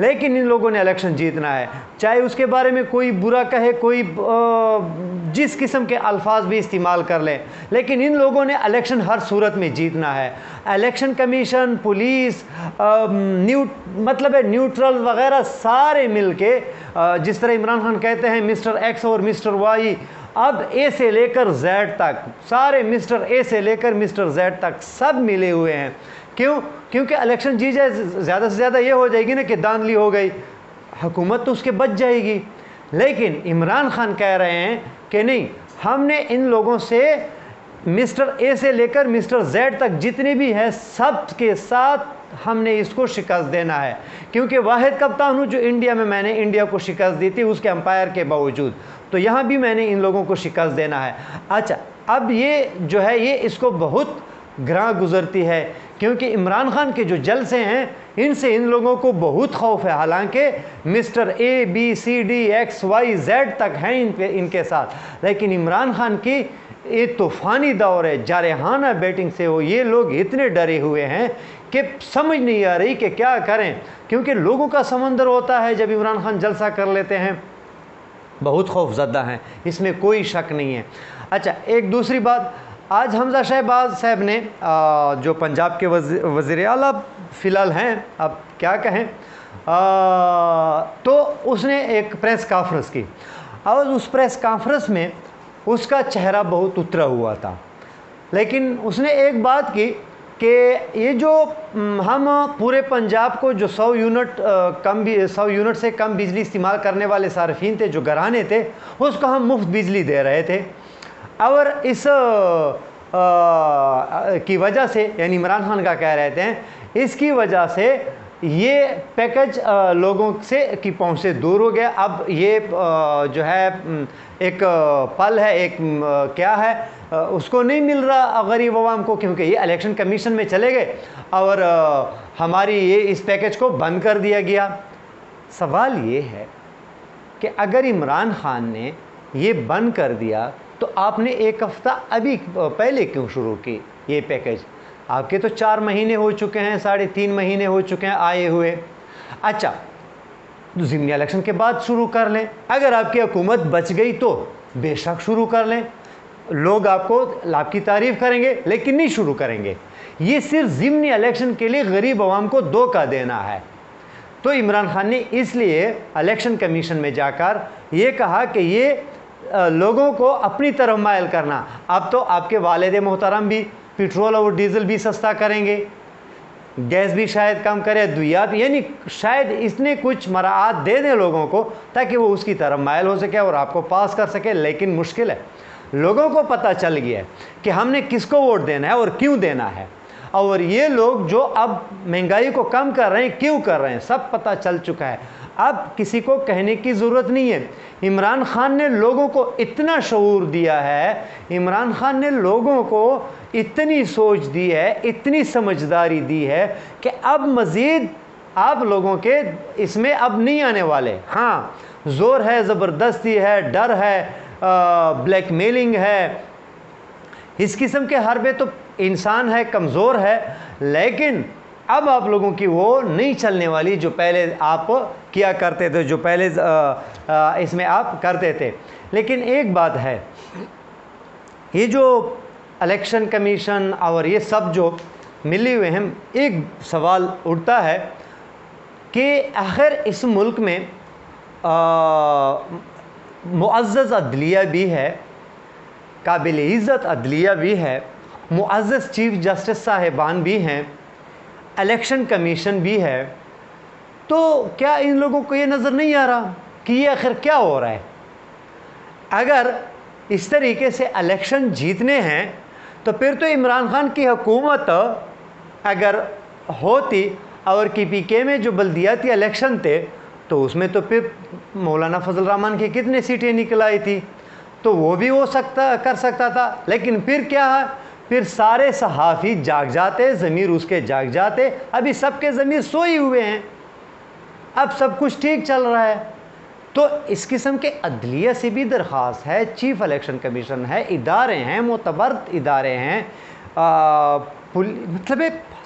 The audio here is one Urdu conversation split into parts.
لیکن ان لوگوں نے الیکشن جیتنا ہے، چاہے اس کے بارے میں کوئی برا کہے، کوئی جس قسم کے الفاظ بھی استعمال کر لیں، لیکن ان لوگوں نے الیکشن ہر صورت میں جیتنا ہے۔ الیکشن کمیشن، پولیس، مطلب ہے نیوٹرل وغیرہ سارے مل کے، جس طرح عمران خان کہتے ہیں مسٹر ایکس اور مسٹر وائی، اب اے سے لے کر زیڈ تک سارے، مسٹر اے سے لے کر مسٹر زیڈ تک سب ملے ہوئے ہیں۔ کیوں؟ کیونکہ الیکشن جی جائے، زیادہ سے زیادہ یہ ہو جائے گی نا کہ دھاندلی ہو گئی، حکومت تو اس کے بچ جائے گی۔ لیکن عمران خان کہہ رہے ہیں کہ نہیں، ہم نے ان لوگوں سے مسٹر اے سے لے کر مسٹر زیڈ تک جتنے بھی ہیں سب کے ساتھ ہم نے اس کو شکست دینا ہے، کیونکہ واحد کپتان ہوں جو انڈیا میں نے انڈیا کو شکست دی تھی اس کے امپائر کے باوجود، تو یہاں بھی میں نے ان لوگوں کو شکست دینا ہے۔ اچھا، اب یہ جو ہے یہ اس کو بہت گراں گزرتی ہے، کیونکہ عمران خان کے جو جلسے ہیں ان سے ان لوگوں کو بہت خوف ہے، حالانکہ mister A B C D X Y Z تک ہیں ان کے ساتھ، لیکن عمران خان کی یہ طوفانی دور ہے، جارحانہ بیٹنگ سے وہ یہ لوگ اتنے ڈرے ہوئے ہیں کہ سمجھ نہیں آ رہی کہ کیا کریں، کیونکہ لوگوں کا سمندر ہوتا ہے جب عمران خان جلسہ کر لیتے ہیں، بہت خوف زدہ ہیں، اس میں کوئی شک نہیں ہے۔ اچھا، ایک دوسری بات، آج حمزہ شہباز صاحب نے جو پنجاب کے وزیر اعلیٰ فی الحال ہیں، اب کیا کہیں، تو اس نے ایک پریس کانفرنس کی، اور اس پریس کانفرنس میں اس کا چہرہ بہت اترا ہوا تھا، لیکن اس نے ایک بات کی کہ یہ جو ہم پورے پنجاب کو جو 100 یونٹ سے کم بجلی استعمال کرنے والے صارفین تھے، جو گھرانے تھے، اس کو ہم مفت بجلی دے رہے تھے، اور اس کی وجہ سے، یعنی عمران خان کا کہہ رہے تھے، اس کی وجہ سے یہ پیکج لوگوں سے کی پہنچ سے دور ہو گیا، اب یہ جو ہے ایک پل ہے، ایک کیا ہے، اس کو نہیں مل رہا غریب عوام کو، کیونکہ یہ الیکشن کمیشن میں چلے گئے اور ہماری یہ اس پیکج کو بند کر دیا گیا۔ سوال یہ ہے کہ اگر عمران خان نے یہ بند کر دیا تو آپ نے ایک ہفتہ ابھی پہلے کیوں شروع کی یہ پیکج؟ آپ کے تو 4 مہینے ہو چکے ہیں، 3.5 مہینے ہو چکے ہیں آئے ہوئے۔ اچھا، ضمنی الیکشن کے بعد شروع کر لیں، اگر آپ کی حکومت بچ گئی تو بے شک شروع کر لیں، لوگ آپ کی تعریف کریں گے، لیکن نہیں شروع کریں گے۔ یہ صرف ضمنی الیکشن کے لیے غریب عوام کو دھوکہ دینا ہے۔ تو عمران خان نے اس لیے الیکشن کمیشن میں جا کر یہ کہا کہ یہ لوگوں کو اپنی طرف مائل کرنا، اب تو آپ کے والد محترم بھی پیٹرول اور ڈیزل بھی سستا کریں گے، گیس بھی شاید کم کرے، ادویات، یعنی شاید اس نے کچھ مراعات دے دیں لوگوں کو تاکہ وہ اس کی طرف مائل ہو سکے اور آپ کو پاس کر سکے، لیکن مشکل ہے۔ لوگوں کو پتہ چل گیا ہے کہ ہم نے کس کو ووٹ دینا ہے اور کیوں دینا ہے، اور یہ لوگ جو اب مہنگائی کو کم کر رہے ہیں کیوں کر رہے ہیں، سب پتہ چل چکا ہے، اب کسی کو کہنے کی ضرورت نہیں ہے۔ عمران خان نے لوگوں کو اتنا شعور دیا ہے، عمران خان نے لوگوں کو اتنی سوچ دی ہے، اتنی سمجھداری دی ہے کہ اب مزید آپ لوگوں کے اس میں اب نہیں آنے والے۔ ہاں، زور ہے، زبردستی ہے، ڈر ہے، بلیک میلنگ ہے، اس قسم کے حربے تو انسان ہے، کمزور ہے، لیکن اب آپ لوگوں کی وہ نہیں چلنے والی جو پہلے آپ کیا کرتے تھے، جو پہلے اس میں آپ کرتے تھے۔ لیکن ایک بات ہے، یہ جو الیکشن کمیشن اور یہ سب جو ملی ہوئے ہیں، ایک سوال اٹھتا ہے کہ آخر اس ملک میں معزز عدلیہ بھی ہے، قابل عزت عدلیہ بھی ہے، معزز چیف جسٹس صاحبان بھی ہیں، الیکشن کمیشن بھی ہے، تو کیا ان لوگوں کو یہ نظر نہیں آ رہا کہ یہ آخر کیا ہو رہا ہے؟ اگر اس طریقے سے الیکشن جیتنے ہیں تو پھر تو عمران خان کی حکومت اگر ہوتی، اور KPK میں جو بلدیاتی الیکشن تھے تو اس میں تو پھر مولانا فضل الرحمان کی کتنے سیٹیں نکل آئی تھی، تو وہ بھی وہ کر سکتا تھا، لیکن پھر کیا ہے، پھر سارے صحافی جاگ جاتے، ضمیر اس کے جاگ جاتے، ابھی سب کے ضمیر سوئی ہوئے ہیں، اب سب کچھ ٹھیک چل رہا ہے۔ تو اس قسم کے عدلیہ سے بھی درخواست ہے، چیف الیکشن کمیشن ہے، ادارے ہیں، معتبر ادارے ہیں، مطلب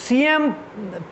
CM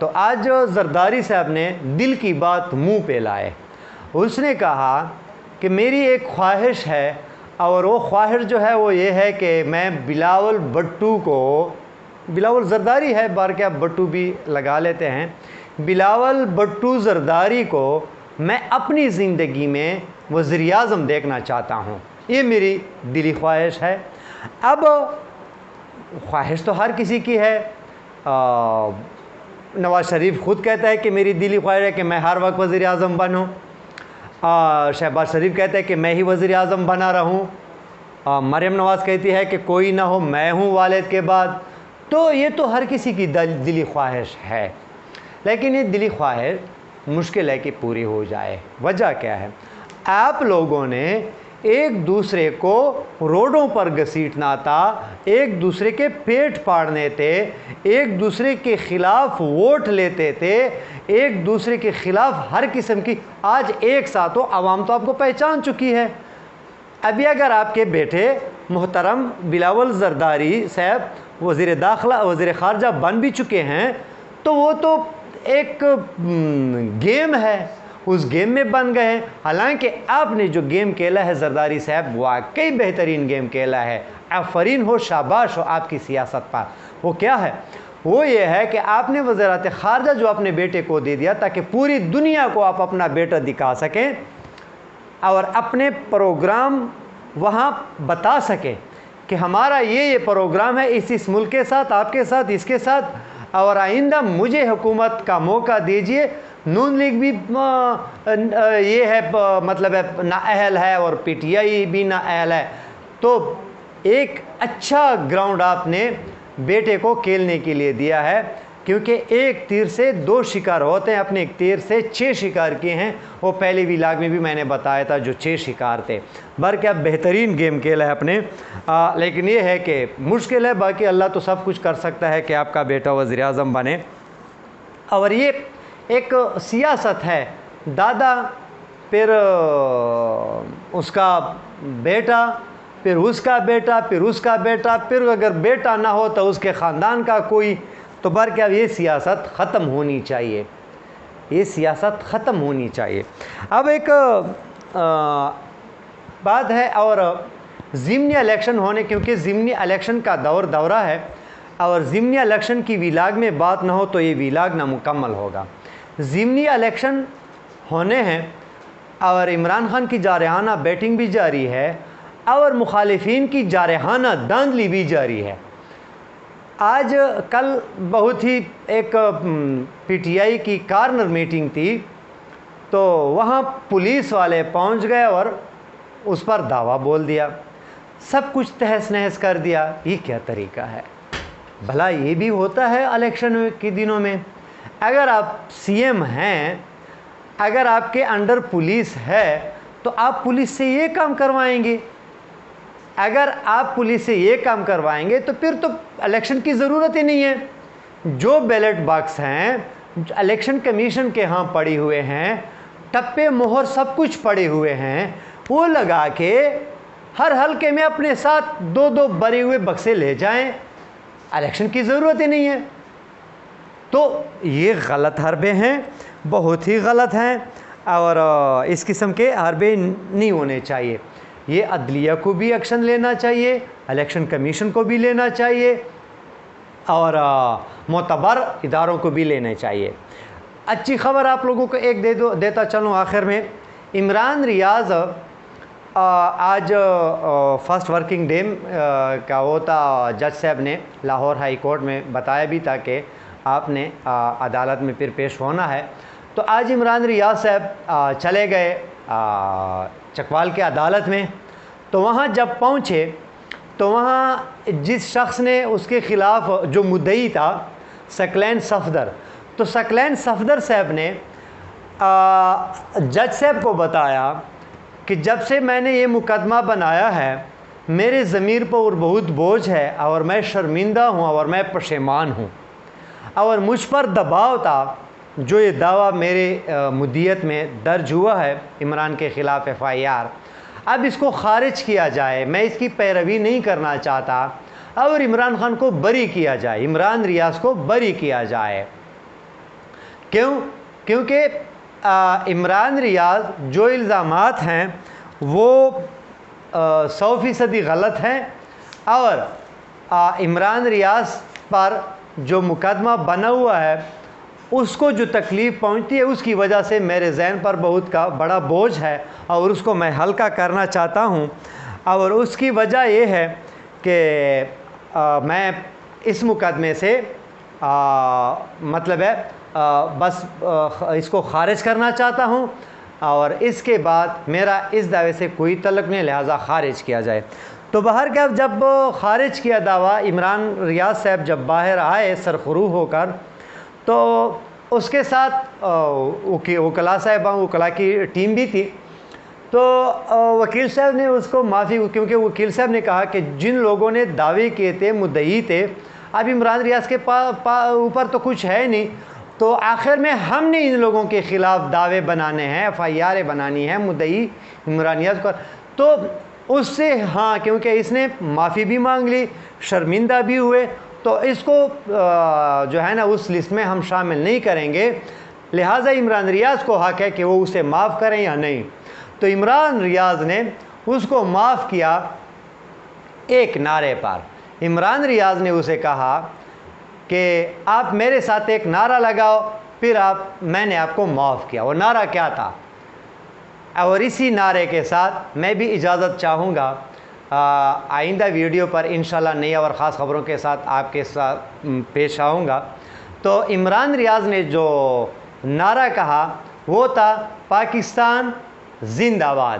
تو آج زرداری صاحب نے دل کی بات منہ پہ لائے. اس نے کہا کہ میری ایک خواہش ہے اور وہ خواہش جو ہے وہ یہ ہے کہ میں بلاول بھٹو کو، بلاول زرداری ہے بار کے آپ بھٹو بھی لگا لیتے ہیں، بلاول بھٹو زرداری کو میں اپنی زندگی میں وزیر اعظم دیکھنا چاہتا ہوں. یہ میری دلی خواہش ہے. اب خواہش تو ہر کسی کی ہے. نواز شریف خود کہتا ہے کہ میری دلی خواہش ہے کہ میں ہر وقت وزیر اعظم بنوں. شہباز شریف کہتا ہے کہ میں ہی وزیر اعظم بنا رہوں. مریم نواز کہتی ہے کہ کوئی نہ ہو میں ہوں والد کے بعد. تو یہ تو ہر کسی کی دلی خواہش ہے، لیکن یہ دلی خواہش مشکل ہے کہ پوری ہو جائے. وجہ کیا ہے؟ آپ لوگوں نے ایک دوسرے کو روڈوں پر گھسیٹنا تھا، ایک دوسرے کے پیٹ پاڑنے تھے، ایک دوسرے کے خلاف ووٹ لیتے تھے، ایک دوسرے کے خلاف ہر قسم کی. آج ایک ساتھ ہو، عوام تو آپ کو پہچان چکی ہے. ابھی اگر آپ کے بیٹے محترم بلاول زرداری صاحب وزیر داخلہ وزیر خارجہ بن بھی چکے ہیں تو وہ تو ایک گیم ہے، اس گیم میں بن گئے ہیں. حالانکہ آپ نے جو گیم کھیلا ہے زرداری صاحب واقعی بہترین گیم کھیلا ہے. آفرین ہو، شاباش ہو آپ کی سیاست پر. وہ کیا ہے؟ وہ یہ ہے کہ آپ نے وزارت خارجہ جو اپنے بیٹے کو دے دیا تاکہ پوری دنیا کو آپ اپنا بیٹا دکھا سکیں اور اپنے پروگرام وہاں بتا سکیں کہ ہمارا یہ پروگرام ہے اس ملک کے ساتھ، آپ کے ساتھ، اس کے ساتھ، اور آئندہ مجھے حکومت کا موقع دیجئے. نون لیگ بھی یہ ہے مطلب ہے نااہل ہے اور پی ٹی آئی بھی نااہل ہے. تو ایک اچھا گراؤنڈ آپ نے بیٹے کو کھیلنے کے لیے دیا ہے، کیونکہ ایک تیر سے دو شکار ہوتے ہیں. اپنے ایک تیر سے 6 شکار کیے ہیں. وہ پہلی ولاگ میں بھی میں نے بتایا تھا جو 6 شکار تھے. بلکہ بہترین گیم کھیلا ہے اپنے. لیکن یہ ہے کہ مشکل ہے، باقی اللہ تو سب کچھ کر سکتا ہے کہ آپ کا بیٹا وزیر اعظم بنے. اور یہ ایک سیاست ہے، دادا پھر اس کا بیٹا پھر اس کا بیٹا پھر اس کا بیٹا، پھر اگر بیٹا نہ ہو تو اس کے خاندان کا کوئی. تو بلکہ اب یہ سیاست ختم ہونی چاہیے، یہ سیاست ختم ہونی چاہیے. اب ایک بات ہے، اور ضمنی الیکشن ہونے، کیونکہ ضمنی الیکشن کا دورہ ہے اور ضمنی الیکشن کی ویلاگ میں بات نہ ہو تو یہ ویلاگ نامکمل ہوگا. ضمنی الیکشن ہونے ہیں اور عمران خان کی جارحانہ بیٹنگ بھی جاری ہے اور مخالفین کی جارحانہ دھاندلی بھی جاری ہے. آج کل بہت ہی ایک پی ٹی آئی کی کارنر میٹنگ تھی تو وہاں پولیس والے پہنچ گئے اور اس پر دعویٰ بول دیا، سب کچھ تہس نہس کر دیا. یہ کیا طریقہ ہے؟ بھلا یہ بھی ہوتا ہے الیکشن کے دنوں میں؟ اگر آپ سی ایم ہیں، اگر آپ کے انڈر پولیس ہے تو آپ پولیس سے یہ کام کروائیں گے. اگر آپ پولیس سے یہ کام کروائیں گے تو پھر تو الیکشن کی ضرورت ہی نہیں ہے. جو بیلٹ باکس ہیں الیکشن کمیشن کے ہاں پڑے ہوئے ہیں، ٹپے مہر سب کچھ پڑے ہوئے ہیں، وہ لگا کے ہر حلقے میں اپنے ساتھ 2 بھرے ہوئے بکسے لے جائیں. الیکشن کی ضرورت ہی نہیں ہے. تو یہ غلط حربے ہیں، بہت ہی غلط ہیں، اور اس قسم کے حربے نہیں ہونے چاہیے. یہ عدلیہ کو بھی ایکشن لینا چاہیے، الیکشن کمیشن کو بھی لینا چاہیے، اور معتبر اداروں کو بھی لینا چاہیے. اچھی خبر آپ لوگوں کو ایک دیتا چلوں آخر میں. عمران ریاض آج فرسٹ ورکنگ ڈے کا ہوتا، جج صاحب نے لاہور ہائی کورٹ میں بتایا بھی تھا کہ آپ نے عدالت میں پھر پیش ہونا ہے. تو آج عمران ریاض صاحب چلے گئے چکوال کے عدالت میں. تو وہاں جب پہنچے تو وہاں جس شخص نے اس کے خلاف جو مدعی تھا ثقلین صفدر، تو ثقلین صفدر صاحب نے جج صاحب کو بتایا کہ جب سے میں نے یہ مقدمہ بنایا ہے میرے ضمیر پر بہت بوجھ ہے اور میں شرمندہ ہوں اور میں پشیمان ہوں، اور مجھ پر دباؤ تھا جو یہ دعویٰ میرے مدیت میں درج ہوا ہے عمران کے خلاف FIR، اب اس کو خارج کیا جائے. میں اس کی پیروی نہیں کرنا چاہتا. اور عمران خان کو بری کیا جائے، عمران ریاض کو بری کیا جائے۔ کیونکہ عمران ریاض جو الزامات ہیں وہ 100% غلط ہیں، اور عمران ریاض پر جو مقدمہ بنا ہوا ہے اس کو جو تکلیف پہنچتی ہے اس کی وجہ سے میرے ذہن پر بہت کا بڑا بوجھ ہے، اور اس کو میں ہلکا کرنا چاہتا ہوں۔ اور اس کی وجہ یہ ہے کہ میں اس مقدمے سے مطلب ہے بس اس کو خارج کرنا چاہتا ہوں، اور اس کے بعد میرا اس دعوے سے کوئی تعلق نہیں، لہٰذا خارج کیا جائے۔ تو بہرکیف جب خارج کیا دعویٰ، عمران ریاض صاحب جب باہر آئے سرخرو ہو کر، تو اس کے ساتھ وکلاء صاحبان، وکلاء کی ٹیم بھی تھی۔ تو وکیل صاحب نے اس کو معافی، کیونکہ وکیل صاحب نے کہا کہ جن لوگوں نے دعوے کیے تھے، مدعی تھے، اب عمران ریاض کے اوپر تو کچھ ہے نہیں، تو آخر میں ہم نے ان لوگوں کے خلاف دعوے بنانے ہیں، FIR بنانی ہے مدعی عمران ریاض کو۔ تو اس سے ہاں، کیونکہ اس نے معافی بھی مانگ لی، شرمندہ بھی ہوئے، تو اس کو جو ہے نا اس لسٹ میں ہم شامل نہیں کریں گے، لہٰذا عمران ریاض کو حق ہے کہ وہ اسے معاف کریں یا نہیں۔ تو عمران ریاض نے اس کو معاف کیا ایک نعرے پر۔ عمران ریاض نے اسے کہا کہ آپ میرے ساتھ ایک نعرہ لگاؤ، پھر میں نے آپ کو معاف کیا۔ وہ نعرہ کیا تھا؟ اور اسی نعرے کے ساتھ میں بھی اجازت چاہوں گا، آئندہ ویڈیو پر انشاءاللہ نئی اور خاص خبروں کے ساتھ آپ کے ساتھ پیش آؤں گا۔ تو عمران ریاض نے جو نعرہ کہا وہ تھا پاکستان زندہ باد۔